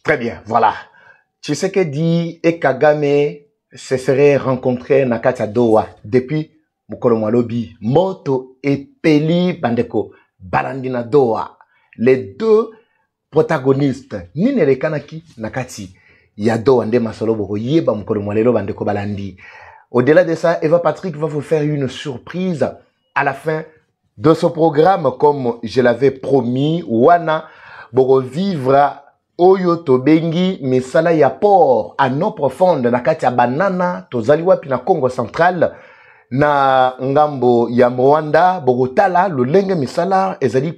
Très bien, voilà. Tshisekedi et Kagame se seraient rencontrés na kati ya Doha depuis mukolo mwalobi moto et peli bandeko balandi na Doha. Les deux protagonistes nini lekanaki na kati ya Doha nde masolo boko yeba mukolo mwalelo bandeko balandi. Au-delà de ça, Eva Patrick va vous faire une surprise à la fin de ce programme, comme je l'avais promis. Wana boko vivra Oyo tobengi misala ya port à non profonde na kati ya banana tozali wapi na Congo central na ngambo ya Rwanda bogotala lolenge misala ezali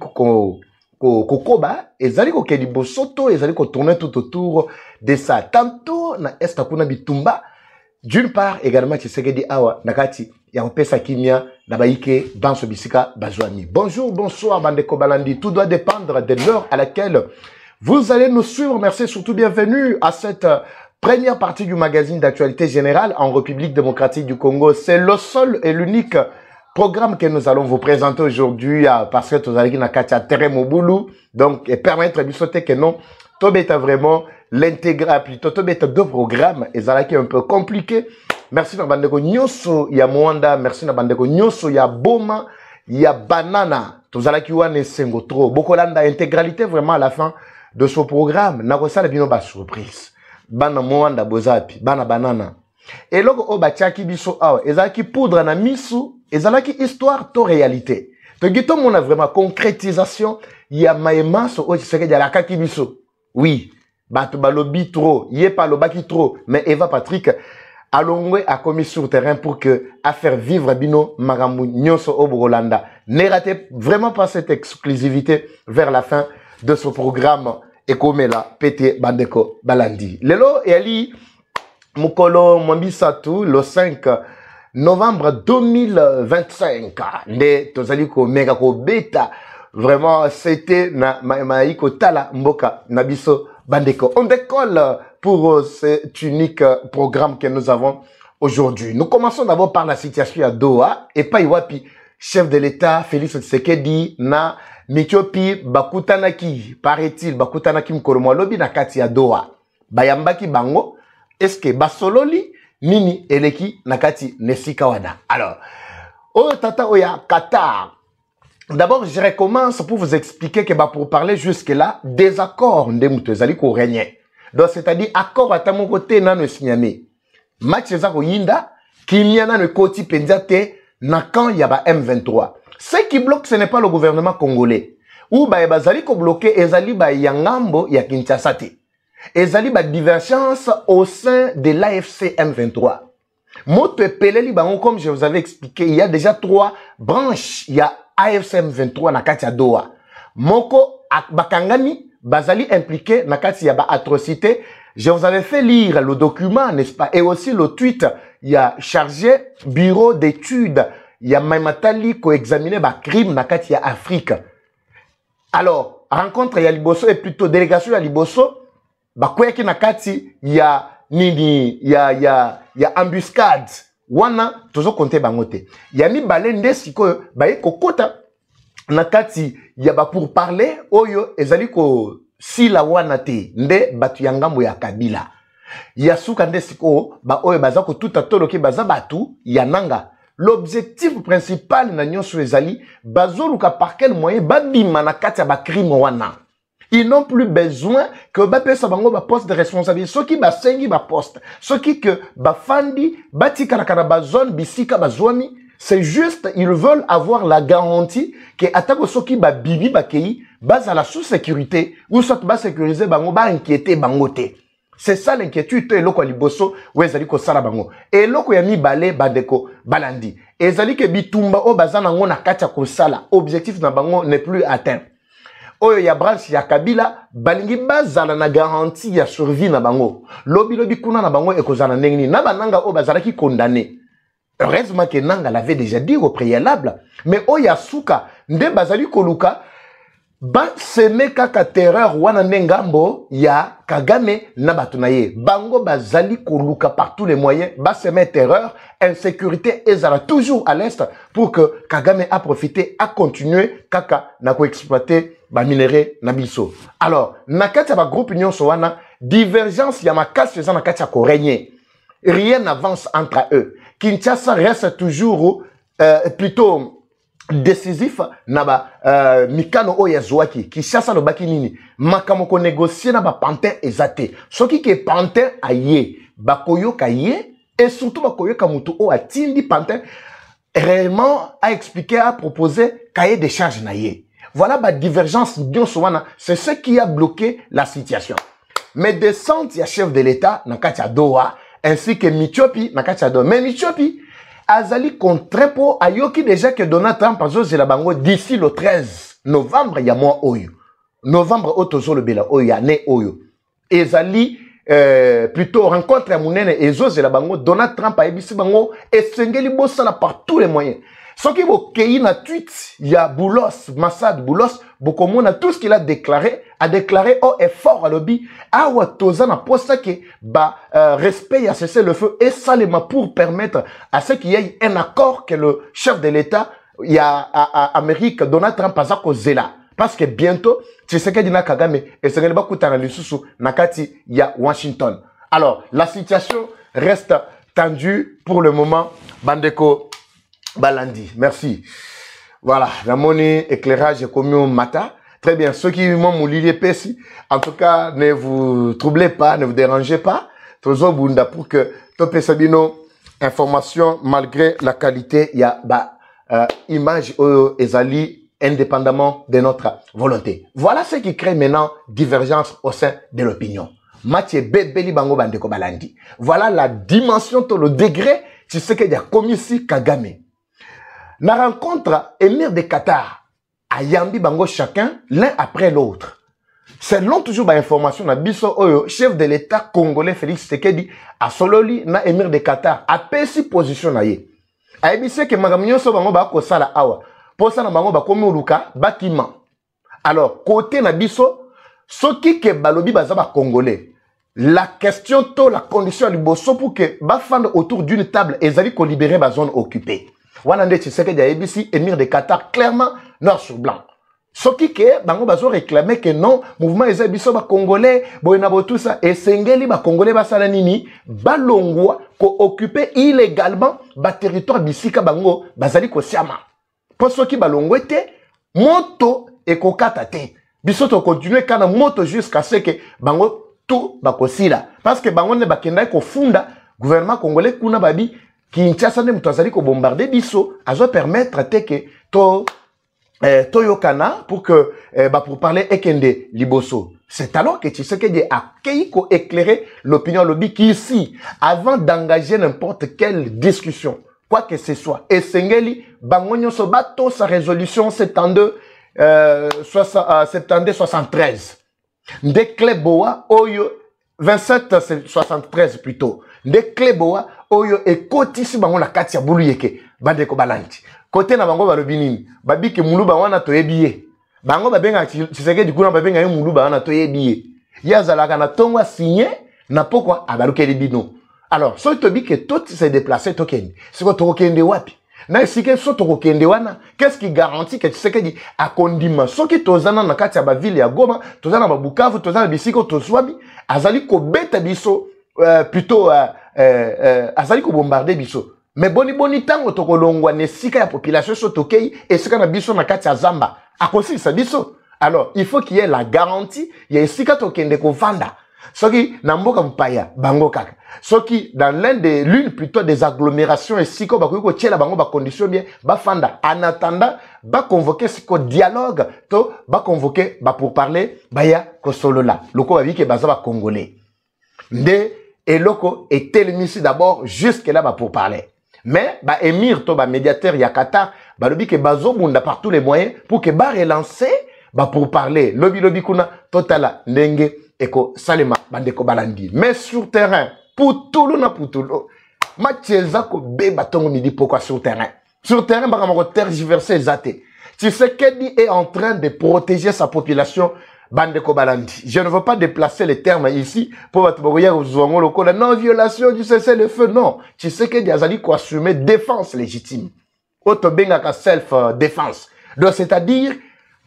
kokoba ezali kokeli bosoto ezali ko tourner tout autour de ça tantôt na est kuna bitumba d'une part également Tshisekedi awa na kati ya opesa kimia na baike banso bisika bazwami. Bonjour, bonsoir bandeko balandi, tout doit dépendre de l'heure à laquelle vous allez nous suivre. Merci, surtout bienvenue à cette première partie du magazine d'actualité générale en République démocratique du Congo. C'est le seul et l'unique programme que nous allons vous présenter aujourd'hui parce que nous allons à Terre Mobulu. Donc, et permettre de sauter que non, tout est vraiment l'intégrer, plutôt tout est deux programmes et ça qui est un peu compliqué. Merci na bandeko nyoso ya Mwanda, merci na bandeko nyoso ya Boma, ya Banana. Tous allez qui wane sengo trop. Bokolanda intégralité vraiment à la fin de ce programme. Nakosala bino ba surprise. Bana Mwanda bozapi, bana Banana. Et logo o batiaki biso awa, ezalaki poudre na misu, ezalaki histoire to réalité. To gito mona vraiment concrétisation ya maema so o tseke ya lakaki biso. Oui, batu balobi trop, yé pas lobaki trop, mais Eva Patrick Alongwe a commis sur terrain pour que à faire vivre Bino Maramou Nyoso Oborolanda. Ne ratez vraiment pas cette exclusivité vers la fin de ce programme. Ekomela Pété Bandeko Balandi. Lelo et Ali Mukolo Mwambisatu le 5 novembre 2025. Ne Tozaliko Megako Beta. Vraiment, c'était na Maïko Tala Mboka Nabiso Bandeko. On décolle pour cet unique programme que nous avons aujourd'hui. Nous commençons d'abord par la situation à Doha. Et Paiwapi, chef de l'État, Félix Tshisekedi, na Mitiopi, Bakutanaki, paraît-il, Bakutanaki Mkolomwa Lobi na kati ya Doha. Bayambaki Bango, est-ce que Basololi, Nini, Eleki, Nakati, Nesikawada. Alors, oh tata oya Qatar. D'abord, je recommence pour vous expliquer que pour parler jusque-là, des accords ndemutezali ko régner. Donc, c'est-à-dire, accord à mon côté, nan ne signame. Match ezako yinda, kimia nan ne koti pendiate, na quand y a ba M23. Ce qui bloque, ce n'est pas le gouvernement congolais. Ou ba bazali ko bloqué, ezali ba yangambo ya Kinshasa te. Ezali ba divergence au sein de l'AFC M23. Moto epeleli bango, comme je vous avais expliqué, il y a déjà 3 branches. Il y a AFC M23 na kati ya Doha. Moko bakangani bazali impliqué na kati ya ba atrocité. Je vous avais fait lire le document, n'est-ce pas? Et aussi le tweet, il y a chargé bureau d'études, il y a Maimatali ko examiner ba crime na kati ya Afrique. Alors, rencontre ya Liboso et plutôt délégation ya Liboso, ba kweki na kati ya nini ya embuscade. Wana tozo konte bangote. Yami balende siko baye kokota nakati yaba pour parler oyo ezali ko sila wana te nde batu yangambo ya Kabila. Yasuka nde siko ba oyo bazako tout atoloki baza batu yananga. L'objectif principal na nyonso ezali bazoluka par quel moyen babima nakati ya ba crime wana. Ils n'ont plus besoin que Bape Sabango ba poste de responsabilité. Ceux qui ba sengi ba poste, ceux qui que ba fandi, batika na ba zone bisika ba zone, c'est juste ils veulent avoir la garantie que atako ceux qui ba bibi ba kei, base à la sous-sécurité ou soit ba sécuriser bango ba inquiéter bango te. C'est ça l'inquiétude et loko liboso ou ezali ko sala bango. Et loko ya mi balé bandeko balandi. Ezali ke bitumba o bazana ngona katia ko sala, objectif na bango n'est plus atteint. Oyo ya branche ya Kabila balingi bazala na garantie ya survie na bango. Lobi kuna na bango ekozana ndengini na bananga o bazalaki condamné. Heureusement que Nanga l'avait déjà dit au préalable, mais oya suka nde bazali koluka ba seme kaka terreur wana ndengambo ya Kagame na batunaye. Bango bazali koluka par tous les moyens ba seme terreur, insécurité ezala toujours à l'est pour que Kagame a profité à continuer kaka na ko exploiter ba minerai na biso. Alors, nakati ba groupe Union Sowana divergence ya makasi eza na kati ya korégner. Rien n'avance entre eux. Kinshasa reste toujours plutôt décisif na ba mikano oyo yazwaki. Kinshasa lobaki nini makambo ko négocier na ba pantin ezate. Soki ke pantin aye bakoyoka ye et surtout bakoyoka mutu o atindi pantin réellement a expliqué, a proposé cahier des charges na ye. Voilà la divergence, c'est ce qui a bloqué la situation. Mais descente, il y a chef de l'État, Nakatia Doha, ainsi que Michopi, Nakatia Doha. Mais Michopi, Azali contraint pour Ayoki déjà que Donald Trump a joué la bango d'ici le 13 novembre, il y a moins Oyo. Novembre, Otozo le Bela, Oyo, né Oyo. Azali, plutôt rencontre à Mounene et Zose la bango, Donald Trump a ébissé bango et Sengeli Bossala par tous les moyens. Ce qui est na tweet, il y a Boulos, Massad Boulos, Bokomona, tout ce qu'il a déclaré au effort à lobby, à Watoza na posta que respect à cesser le feu et salement pour permettre à ce qu'il y ait un accord que le chef de l'État, il y a à Amérique, Donald Trump, a causé là. Parce que bientôt, tu sais que Dina Kagame et ce n'est pas Koutana Lissousou, Nakati, il y a Washington. Alors, la situation reste tendue pour le moment. Bandeko Balandi, merci. Voilà, la monnaie éclairage commis au matin. Très bien, ceux qui m'ont moulé Pessi, en tout cas, ne vous troublez pas, ne vous dérangez pas. Toujours Bunda pour que Topé Sabino, information, malgré la qualité, il y a image ezali indépendamment de notre volonté. Voilà ce qui crée maintenant divergence au sein de l'opinion. Mathieu Bebeli Bango Bandeko Balandi. Voilà la dimension, le degré, tu sais qu'il y a commis ici Kagame. Na rencontre émir de Qatar à Yambi Bango chacun l'un après l'autre. Selon toujours l'information na biso oyo chef de l'État congolais Félix Tshisekedi a sololi na émir de Qatar a pesi position na ye. A ebise que magamnyo so bango ba ko sala awa. Pour ça na bango ba komi oluka bakima. Alors côté na biso soki ke balobi baza ba congolais. La question to la condition du bosso pour que ba fande autour d'une table ezali ko libérer ba zone occupée. Wanande Tshisekedi a ebisi émir de Qatar clairement noir sur blanc. Ce qui est, bango bazo réclamer que non, mouvement eza biso ba congolais, boyena bo tout ça et sengeli ba congolais ba sala nini, ba longwa ko occuper illégalement ba territoire bisika bango bazali ko siama. Pour ceux qui ba longwete, moto et ko katate. Biso to continuer kana moto jusqu'à ce que bango tout ba ko sila parce que bango ne ba kenda ko funda gouvernement congolais kuna babi Kinshasa ne mutazali ko bombarder biso azo permettre que to Toyokana pour que pour parler Ekende Liboso. C'est alors que Tshisekedi a éclairer l'opinion lobby qui ici, avant d'engager n'importe quelle discussion, quoi que ce soit, et Sengeli, Bangonyo Sobato, sa résolution 72-73. Ndekleboa, Oyo, 27-73 plutôt. Ndekleboa, Oyo, et Kotisi Bangon la Katia Bouluyeke, Bandeko Balanti. Côté na bango balobinini babi ke muluba wana toyebiye bango babenga Tshisekedi kuna babenga ye muluba wana toyebiye yazalaka na tongo signé na pokwa abaluke libino. Alors so to bi que tout s'est déplacé tokendi siko tokende wapi na sike so tokende wana qu'est-ce qui garantit que Tshisekedi a kondima soki tozana na kati ya ba ville ya Goma tozana ba Bukavu tozana bisiko toswabi azali ko beta biso plutôt azali ko bombarder biso. Mais boni tango tokolongwa ne sika ya population so tokei et sika na biso na kati ya Zamba akosi sa biso. Alors il faut qu'il y ait la garantie il y a sika tokende ko vanda soki na mboka mpaya bango kaka soki dans l'une plutôt des agglomérations et siko ba ko tiela bango ba condition bien ba fanda en attendant ba convoquer siko dialogue to ba convoquer ba pour parler baya ko solo là loko ba ke baza ba congolais nde et loko est élimisi d'abord jusque là ba pour parler. Mais ba émir to ba médiateur ya Qatar ba lobi ke bazo bunda par tous les moyens pour que ba relancer ba pour parler lobby kuna totala ndenge eko salema bandeko balandi. Mais sur terrain pour tout le matcheza ko be batongo midi pourquoi sur terrain ba kamako tergiverser zate. Tshisekedi est en train de protéger sa population. Bandeko Balandi. Je ne veux pas déplacer les termes ici pour non violation du cessez-le-feu. Non. Tu sais que Diazali ko assumer défense légitime. Autobengaka self-défense. Donc, c'est-à-dire,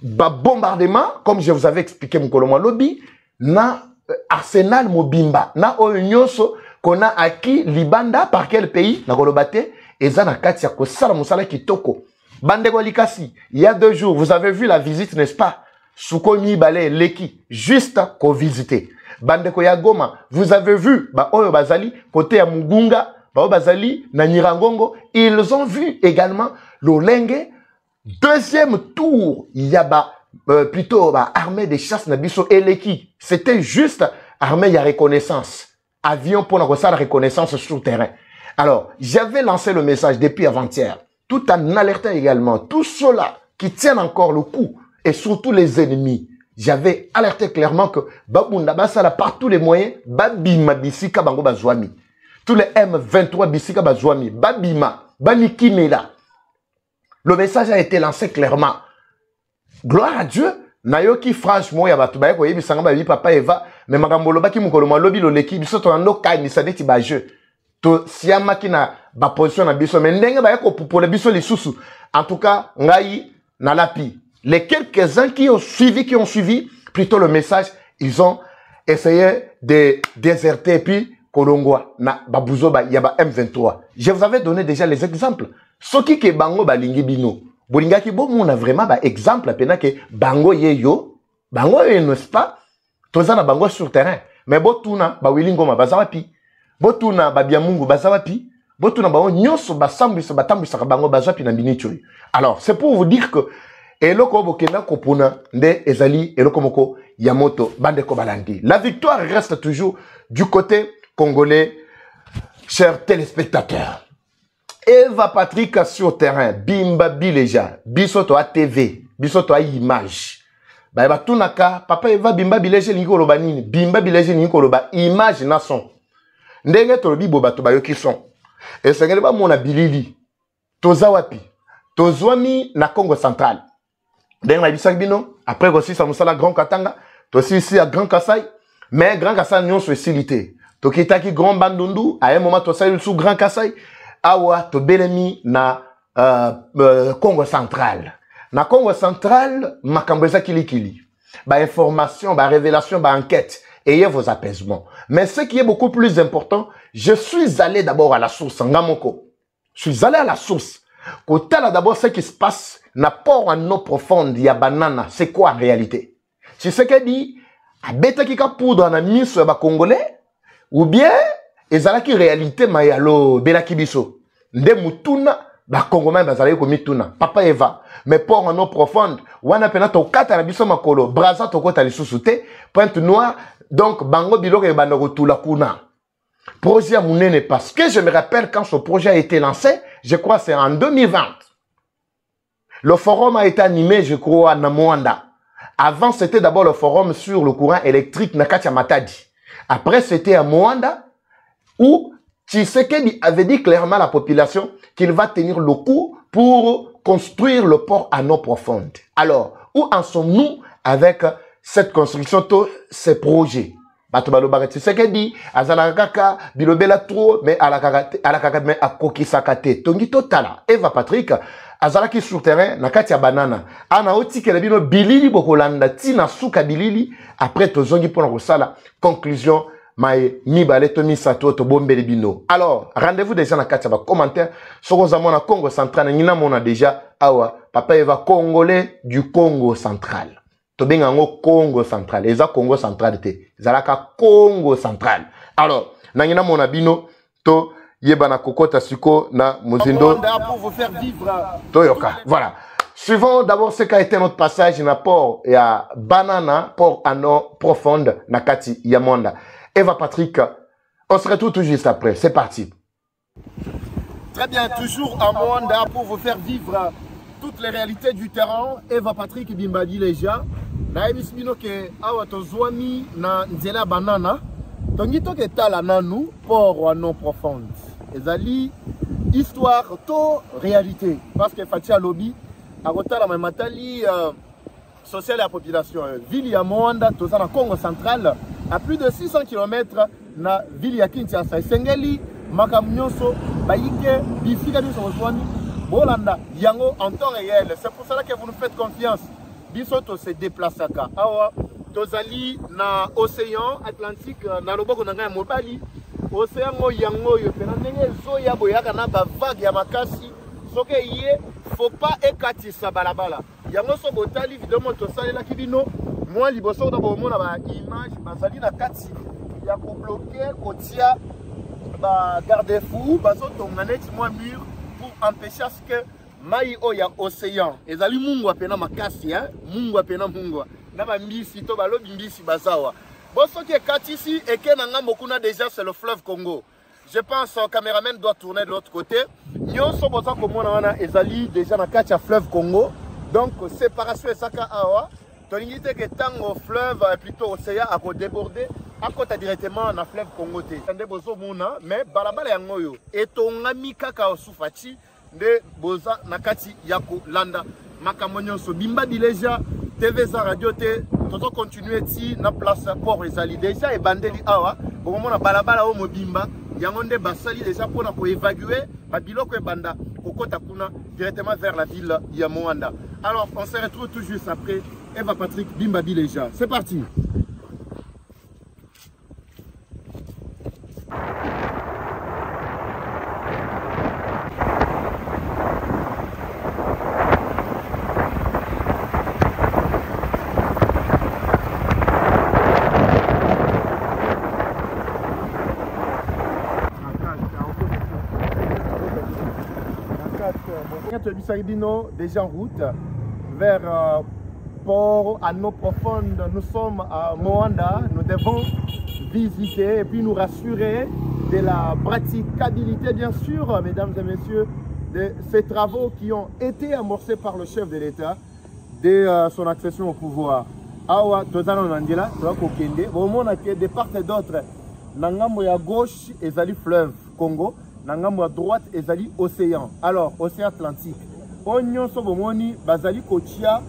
bombardement, comme je vous avais expliqué, mon lobby, na Arsenal Mobimba. Na Oyonyoso, qu'on a acquis Libanda par quel pays? Na Golobate, et Zana Katia, ko Sala Moussala Kitoko. Bandego Likasi, il y a 2 jours, vous avez vu la visite, n'est-ce pas? Soukomi Balé, Leki, juste qu'on visiter. Bandeko Yagoma, vous avez vu, bah, Oyo Bazali, côté à Mugunga, bah, Bazali, Nanirangongo, ils ont vu également l'Olenge. 2e tour, il y a bah, plutôt bah, armée des chasses Nabiso et Leki. C'était juste armée, il y a reconnaissance. Avion pour la reconnaissance sur le terrain. Alors, j'avais lancé le message depuis avant-hier, tout en alertant également tous ceux-là qui tiennent encore le coup, et surtout les ennemis. J'avais alerté clairement que Babunda Basala, par tous les moyens, Babima Bisika Bango Bazwami. Tous les M23 Bisika Bazwami, Babima, Banikimela. Le message a été lancé clairement. Gloire à Dieu. Nayoki franchement ya batu baye koyebi sanga ba bi papa Eva mais makambolo baki mukolo malobi lo leki biso to ando kai ni sadeti ba jeu to siama kina ba position na biso mais ndenge baye ko popole biso lisusu. En tout cas ngai na lapi les quelques-uns qui ont suivi plutôt le message, ils ont essayé de déserter et puis kolongwa na babuzo ba ya ba M23. Je vous avais donné déjà les exemples. Soki ke bango ba lingi bino Bolinga ki bo mon a vraiment ba exemple pena que bango yeyo bango ye n'est pas tozana bango sur terrain mais botuna ba wilingo ma bazawapi botuna ba biamungu bazawapi botuna ba nyonso ba sambiso batambisa bango bazawapi na minichuri. Alors c'est pour vous dire que eloko bokena kopuna nde ezali eloko moko yamoto bande ko balandi. La victoire reste toujours du côté congolais, chers téléspectateurs. Eva Patrick sur terrain, Bimba Bileja, Bisoto a TV, Bisoto a image. Ba tunaka, papa Eva Bimba Bileja lingo loba nini, Bimba Bileja lingo loba image na son. Ndenge tolobi boba to bayoki son. Et sengele ba mona bilili. Toza wapi? Tozwami na Congo central. Ndenge na bisak bino, après aussi ça musala Grand Katanga, to ici à Grand Kassai, mais Grand Kassai nyon so silité. To kitaki Grand Bandundu, à un moment to saïl sous Grand Kassai. Awa to belemi na Congo central. Na Congo central, makambeza kilikili. Ba information, ba révélation, ba enquête. Ayez vos apaisements. Mais ce qui est beaucoup plus important, je suis allé d'abord à la source. Ngamoko. Je suis allé à la source. Kota là d'abord ce qui se passe, na port en eau profonde, ya banana. C'est quoi en réalité? C'est ce qu'elle dit. Abeta kika poudre na miso ba congolais. Ou bien, ezalaki réalité mayalo belaki biso nde mutuna ba congolais bazali ko mituna papa Eva mais port en eau profonde wana pena to kata na biso makolo braza to kota lisusu te pointe noire donc bango biloko e bandoko tula kuna projet à munene parce que je me rappelle quand ce projet a été lancé je crois c'est en 2020 le forum a été animé je crois à Namwanda. Avant c'était d'abord le forum sur le courant électrique na Katia Matadi. Après c'était à Mwanda où Tshisekedi avait dit clairement à la population qu'il va tenir le coup pour construire le port à eau profonde. Alors, où en sommes-nous avec cette construction, tous ces projets? Batobalo Tshisekedi, Azalakaka, Bilobela trop, mais à la kaka, mais à Kokisakate. Tongi Totala, Eva Patrick, Azalaki sur terrain, Nakatia Banana. Ana oti kelabino bilili bokolanda, tina suka bilili, après tozongi pour la conclusion. Alors, rendez-vous déjà dans le commentaire. Si vous avez un Congo central, nous avons déjà papa Eva congolais du Congo central. Tu as un Congo central. Il y a Congo central. Il y a Congo central. Alors, nous avons un bino. To yebana kokota suko na muzindo. Pour vous faire vivre. Toyoka. Voilà. Suivons d'abord ce qu'a été notre passage dans port et à Banana, port à eau profonde, Nakati Yamonda. Eva Patrick, on se retrouve tout juste après. C'est parti. Très bien, toujours à Mwanda pour vous faire vivre toutes les réalités du terrain. Eva Patrick Bimbadi Leja. Naïbis bino ke awa tozwami na nzela banana. Tongito ke tala nanu port en eau profonde. Ezali histoire to réalité parce que Fatia Lobby a retard la matali sociale et la population. Ville ya Mwanda toza na Congo central. À plus de 600 km na ville ya Kinshasa. Sengeli makamnyoso bayike bifika biso oswani bolanda yango en temps réel. C'est pour cela que vous nous faites confiance. Bisoto se déplace à awa tozali na océan Atlantique na loboko na ngai mobali océan ngo yango yo pena ndenge zo ya boyaka na ba vague ya makasi soke yé faut pas ekatisa balabala yango so botali video moto salela kibino moi liboso na bomona ba image bazali na kati ya ko bloquer kotia ba garde-fou bazo tonga neti moi mur pour empêcher à ce que mai oya océan ezali mungu apena makasi hein mungu apena mungu na ba mbisi to balobi mbisi bazawa boso qui est katisi et que nanga mokuna déjà c'est le fleuve Congo. Je pense que le caméraman doit tourner de l'autre côté. Nous sommes en ezali déjà dans le fleuve Congo. Donc séparation saka awa toningite que tango fleuve plutôt océan a déborder à côté directement dans le fleuve Congo té. Ndé bozo mona mais balabala yango yo etongami kaka osufati de boza nakati yako landa makambo nyonso bimba dileja TV za radio te toto continuer ti na place port ezali déjà et bandeli awa au moment na balabala o mobimba yango nde basali déjà pour évacuer ba biloko e banda kokota kuna directement vers la ville ya Moanda. Alors on se retrouve tout juste après Eva Patrick Bimba Bileja. C'est parti. Déjà en route vers port à nos profondes. Nous sommes à Moanda. Nous devons visiter et puis nous rassurer de la praticabilité, bien sûr, mesdames et messieurs, de ces travaux qui ont été amorcés par le chef de l'État dès son accession au pouvoir. Awa tozana nandela tokokende bomona que de part et d'autre nangambo ya gauche ezali fleuve Congo, nangambo ya droite ezali océan. Alors océan Atlantique. Onyon so bomoni bazali kotia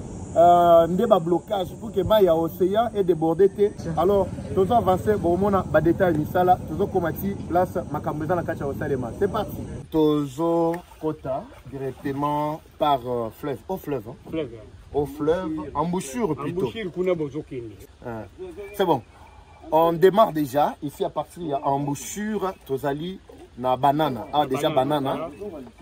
ndeba blocage pour que mai ya océan et déborder te. Alors tozo avancer bomona ba détail misala tozo komati place makambo za na kacha osalema. C'est parti. Tozo kota directement par fleuve au fleuve hein? Fleuve. Au fleuve, embouchure plutôt. C'est bon. On démarre déjà. Ici à partir de embouchure, Tozali, na banana. Ah, déjà banana.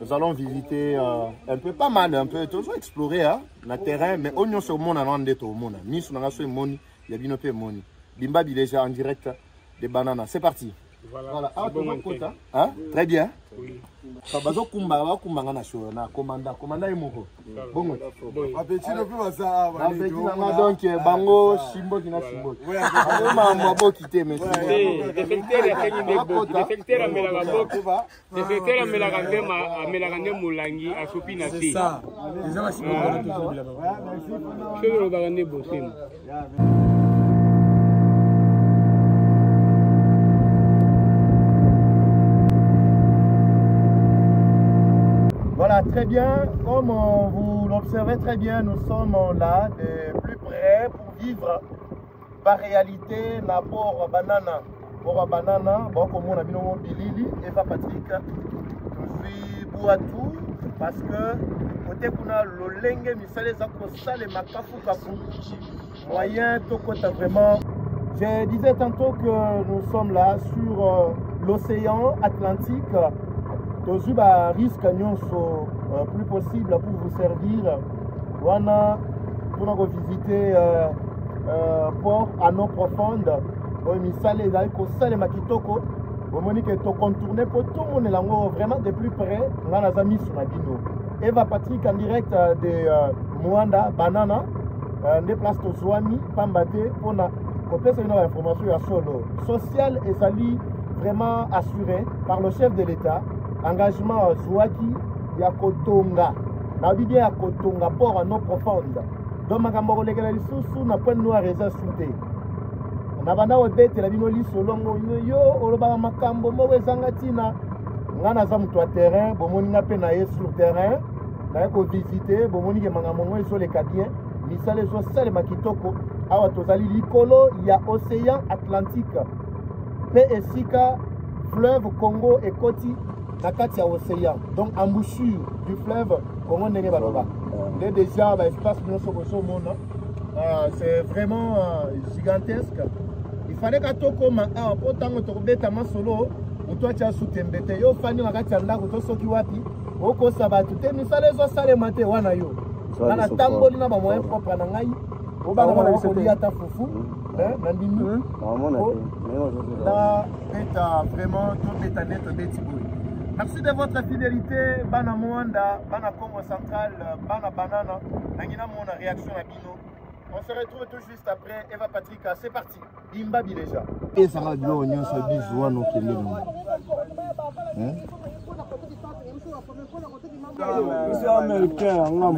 Nous allons visiter un peu, pas mal, un peu, toujours explorer hein, le terrain. Mais on y a sur le monde, on est au monde. Ni sur le moni, il y a bien peu moni. Bimba déjà en direct des bananes. C'est parti. Voilà. Ah, hein? Très bien. Oui. Bazo kumba wa kumanga na show na commanda imoko. Bongo. Appétit le plus ça. Appétit na donc bango shimbo kina shimbo. Ama mabo kité mais. Defecteur ya kenyi ndebo. Defecteur amela bamboki. Defecteur amela ngema amela ngema mulangi asupi na si. C'est ça. Les gens shimbo na toujours bila baba. Sholo lo bagande bosim. Voilà, très bien, comme vous l'observez très bien, nous sommes là de plus près pour vivre par réalité la port banana. Port banana, bon comme on a vu dans Bilili, Eva Patrick, je suis Bouatou parce que côté qu'on a le lenge misale zako sale makafu kafu moyen to kota vraiment. Je disais tantôt que nous sommes là sur l'océan Atlantique. Tozu ba risque nyonso plus possible pour vous servir. Wana pour visiter port à eau profonde. Misale ezali ko sale makitoko. Bomoni que to contourner pour tout le monde lango vraiment de plus près. Ngana zami sur Mabino. Eva Patrick en direct de Moanda Banana. Des places to Zwami Pambate pour na compléter une information ya solo. Social ezali vraiment assuré par le chef de l'État. Engagement Zouaki ya Kotonga. Na bibi ya Kotonga port en eau profonde. Donc makambo legala lisusu na point noir réserve sunté. Na banda obete la bino lisolongo yo oloba makambo mo wezanga tina. Ngana za mtu wa terrain, bomoni na pe na ye sur terrain. Na ko visiter, bomoni ke mangamongo so le kadien. Misale so sale makitoko. Awa tozali likolo ya océan Atlantique. Pe esika fleuve Congo et Koti. Nakati ya océan, donc embouchure du fleuve Congo ndenge baloba. Déjà ba espace nous sommes au monde C'est vraiment gigantesque. Il fallait que tu commences à un solo. Toi, tu as soutenu. Tu as fait un wapi. Oko sabatu. Tu as fait un salé maté. Wana yo. Wana tamboli na ba moyen propre na ngai. Oba na ba ko li ata fufu. Nandimi. Là, c'est vraiment tout est net de Tiboui. Merci de votre fidélité. Bana Mwanda, Bana Congo Central, Bana Banana. Nangina mon réaction à Bino. On se retrouve tout juste après. Eva Patrika, c'est parti. Imba Bileja. Et ça va bien, on y a ce bisou, non, qui est c'est américain, on a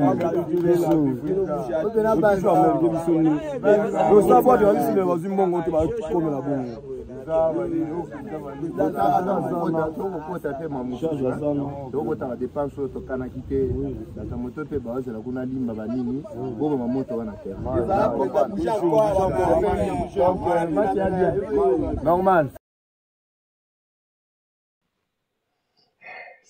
normal.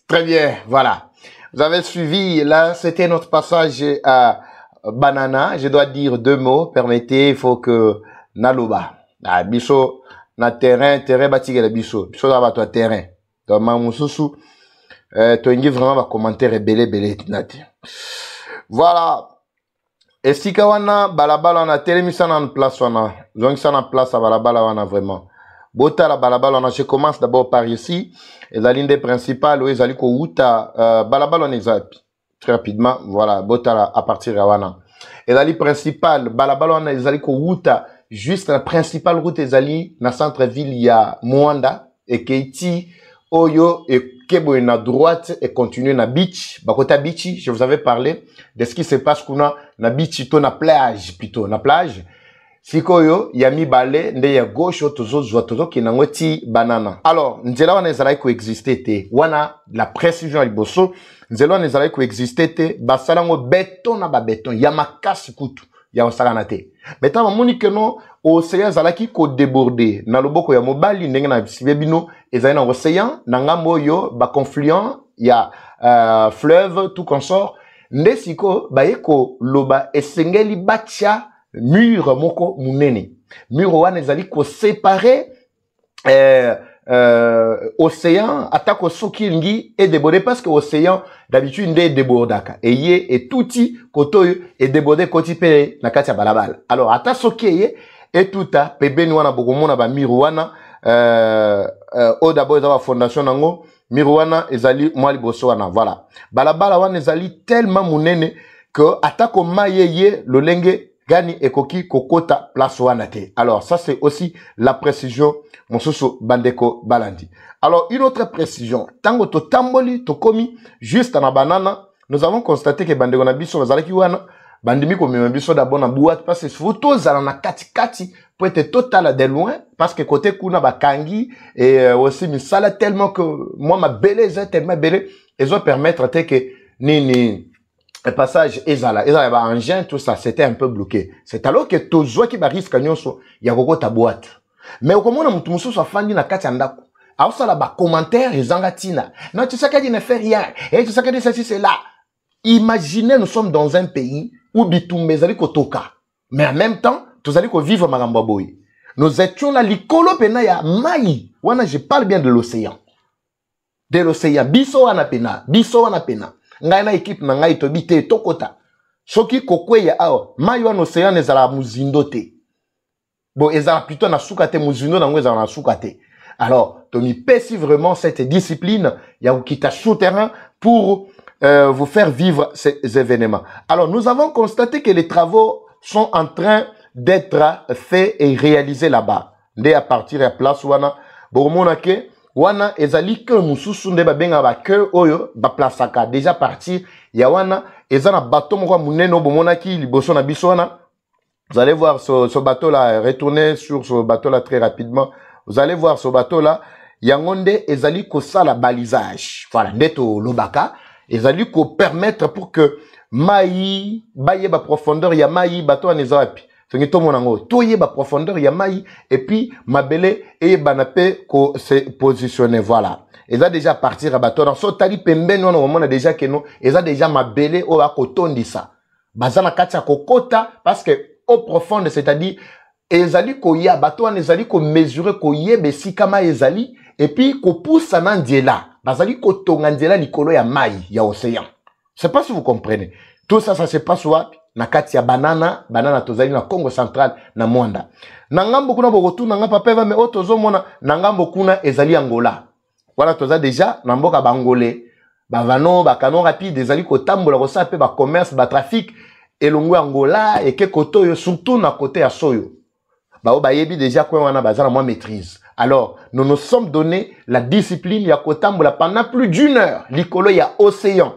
Très bien, voilà. Vous avez suivi, là, c'était notre passage à Banana. Je dois dire deux mots, permettez, il faut que Naloba. Ah, biso, na terrain bâti le biso. Biso na toi terrain. Donc, Mamoussou, tu as vraiment va commentaire belé. Voilà. Et si kawana, balabala, on a télémis en place, on a. Donc, ça en place, à balabala, on a vraiment. Bota la balabala, je commence d'abord par ici. Et la ligne des principales, oui, zali ko uta balabala on exapi. Très rapidement, voilà, bota à partir de wana. Et la ligne principale, balabala on zali ko uta juste la principale route zali na centre ville il y a Mwanda et Keiti Oyo et Kebo na droite et continue na beach, bakota beach, je vous avais parlé de ce qui se passe kuna na beach to na plage plutôt, na plage. Sikoyo, yami balé, nde ya gauche, tozo ki nangoti banana. Alors, nzela wana ezalai ko exister te. Wana, la précision aliboso, nzela wana ezalai ko exister te, basalango béton na ba béton, yamakasi kutu, ya osakana te. Meta mamoni que non, océan zalaki ko déborder, na loboko ya mobali, ndenge na sibebino, ezalai na océan, na ngambo yo, ba confluent, ya fleuve, tout consort, nde siko, bayeko loba, esengeli batia, mur moko munene. Mur wana ezali ko séparer océan attaque soki lingi et déborder parce que océan d'habitude nde débordaka et yé et touti koto et déborder koti pe na kati ya balabala. Alors ata soki yé et touta pebeni wana bokomona ba mur wana o d'abord ezala fondation nango mur wana ezali mwa liboso wana voilà. Balabala wana ezali tellement munene que attaque mayeye lolenge Gani ekoki kokota place wanate. Alors, ça c'est aussi la précision, mon soso bandeko balandi. Alors, une autre précision. Tango to tamboli, to komi, juste na banana, nous avons constaté que bandeko na biso, bazalaki wana, bandimi komi biso d'abord na boîte, parce que photo zala na kati, pour être total de loin, parce que côté kuna bakangi, et aussi misala tellement que, moi ma belle, tellement belle, ils ont permettre que, le passage ezala ba engin tout ça c'était un peu bloqué. C'est alors que tozo ki ba risque nyonso ya kokota boîte. Mais okomona mutu mususu afandi na kati ya ndako. Aosa la ba commentaire ezanga tina. Non tu sais qu'il ne fait rien. Et tu sais que ceci c'est là. Imaginez nous sommes dans un pays où bitumbe zali kotoka. Mais en même temps, tous allez ko vivre makambo boy. Nous étions là likolo pena ya mai. Wana je parle bien de l'océan. De l'océan biso wana pena. Ngai na équipe na ngai to bité tokota. Soki kokwe ya awa, mai wana océan ezala muzindo te. Bon, ezala plutôt na suka te muzindo nango ezala na suka te. Alors, to mi pesi vraiment cette discipline ya ukita souterrain pour vous faire vivre ces événements. Alors, nous avons constaté que les travaux sont en train d'être faits et réalisés là-bas. Dès à partir de la place wana, bomonake wana ezali que mususu nde babenga ba que oyo ba plasaka déjà partir ya wana ezana bateau moko munene bomonaki liboso na biso wana. Vous allez voir ce bateau là, retournez sur ce bateau là très rapidement. Vous allez voir ce bateau là, yangonde ezali ko sala balisage. Voilà, ndeto lobaka ezali ko permettre pour que mai baye ba profondeur ya mai bateau anezapi. Tout monango, toye ba profondeur ya mai et puis mabele et banape ko se positionner voilà. Ils ont déjà parti à bateau dans so tali pembeni on a déjà que non, ils ont déjà mabele o ba kotondi ça. Bazana katia kokota parce que eau profonde, c'est-à-dire ezali koya bato ezali ko mesurer koye besikama ezali et puis ko poussa na ndiela bazali ko tonga ndiela likolo ya mai ya océan. Je sais pas si vous comprenez. Tout ça se passe wapi na kati ya banana tozali na Congo central na Mwanda. Na ngambo kuna bokotu na ngamba peva me otozo mona na ngambo kuna ezali Angola. Voilà toza déjà na mboka bangolais. Bavano bakano rapide ezali ko tambola ko sa pe ba commerce ba trafic elongo Angola et ke koto yo surtout na côté ya Soyo. Bao bayebi déjà quoi wana bazana moi maîtrise. Alors, nous nous sommes donné la discipline ya kotambola pendant plus d'une heure. Likolo ya océan.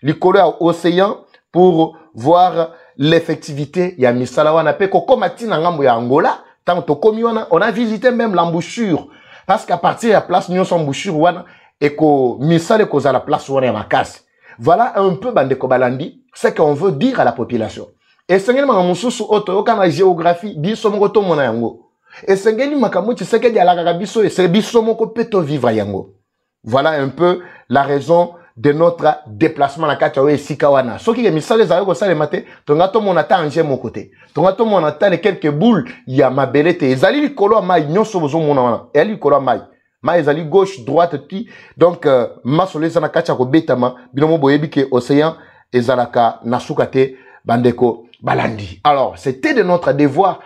Likolo ya océan pour voir l'effectivité ya misala wana pe kokomati na ngambo ya Angola. Tant to komi wana, on a visité même l'embouchure parce qu'à partir de la place nous sommes embouchure wana et ko misala ko za la place wana ya makasi. Voilà un peu bandeko balandi ce qu'on veut dire à la population. Et sengeli mangamususu oto yoka na géographie biso moko to mona yango. Et sengeli makamuchi seke dia la kakabiso et c'est biso moko peto vivre yango. Voilà un peu la raison de notre déplacement na kati ya esika wana. Soki ke misale za yoko sale mate, tonga to mona ta anje mon côté. Tonga to mona ta quelques boules ya mabelete. Ezali likolo mai nyonso bozo mona wana. Ezali likolo mai. Ma ezali gauche droite ti. Donc masoleza na kati ya ko betama binomo boyebi ke océan ezalaka nasukate bandeko balandi. Alors, c'était de notre devoir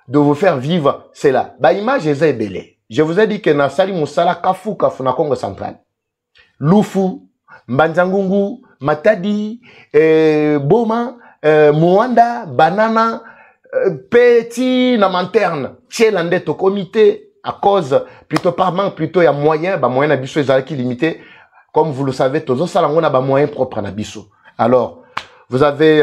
de vous faire vivre cela. Ba image est belé. Je vous ai dit que na sali musala kafu na Congo central. Lufu, Mbanjangungu, Matadi, Boma, Mwanda, Banana, Petit, na Manterne, Tchelande au comité à cause plutôt par manque plutôt il y a moyen, ba moyen na biso ezalaki limité. Comme vous le savez, tozo salangona ba moyen propre na biso. Alors, vous avez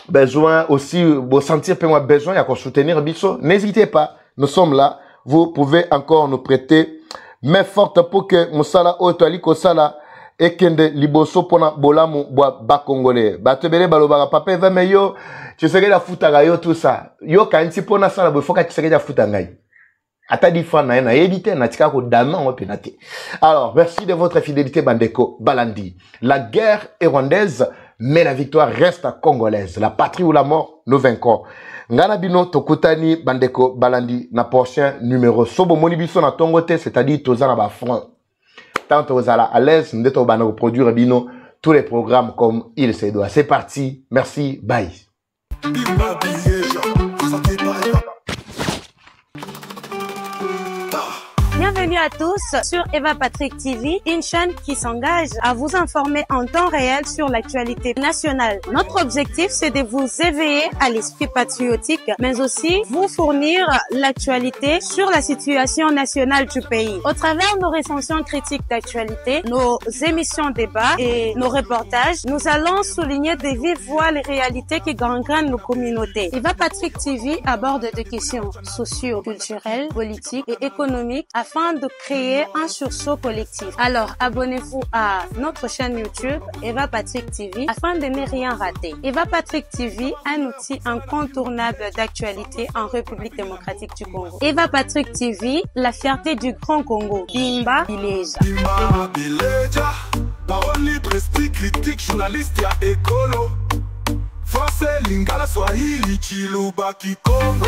besoin aussi, vous sentir besoin de soutenir Bisso, n'hésitez pas, nous sommes là, vous pouvez encore nous prêter main forte pour que Moussala Otoali Kosala et Kende Liboso pona bolamu ba congolais. Batebele balobara papa va mais yo, tu sais que la foutaga yo tout ça. Yo kanti pona ça la faut que tu sais que la foutangai. Ata di fa na éviter na tika ko dama on penate. Alors, merci de votre fidélité bandeko Balandi. La guerre est rwandaise. Mais la victoire reste congolaise. La patrie ou la mort, nous vaincrons. Ngana bino tokutani bandeko balandi na prochain numéro. Sobo monibiso na tongote, c'est-à-dire tozana ba front. Tant tozala à l'aise, nous devons bana produire bino tous les programmes comme il se doit. C'est parti. Merci. Bye. Bienvenue à tous sur Eva Patrick TV, une chaîne qui s'engage à vous informer en temps réel sur l'actualité nationale. Notre objectif, c'est de vous éveiller à l'esprit patriotique, mais aussi vous fournir l'actualité sur la situation nationale du pays. Au travers de nos recensions critiques d'actualité, nos émissions débats et nos reportages, nous allons souligner de vive voix les réalités qui gangrènent nos communautés. Eva Patrick TV aborde des questions socio-culturelles, politiques et économiques afin de créer un sursaut collectif. Alors, abonnez-vous à notre chaîne YouTube Eva Patrick TV afin de ne rien rater. Eva Patrick TV, un outil incontournable d'actualité en République démocratique du Congo. Eva Patrick TV, la fierté du Grand Congo. Bimba Bileja. Bimba Bileja, parole presti critique, journaliste ya écolo. Français, Lingala, Swahili, Chiluba, Kikongo.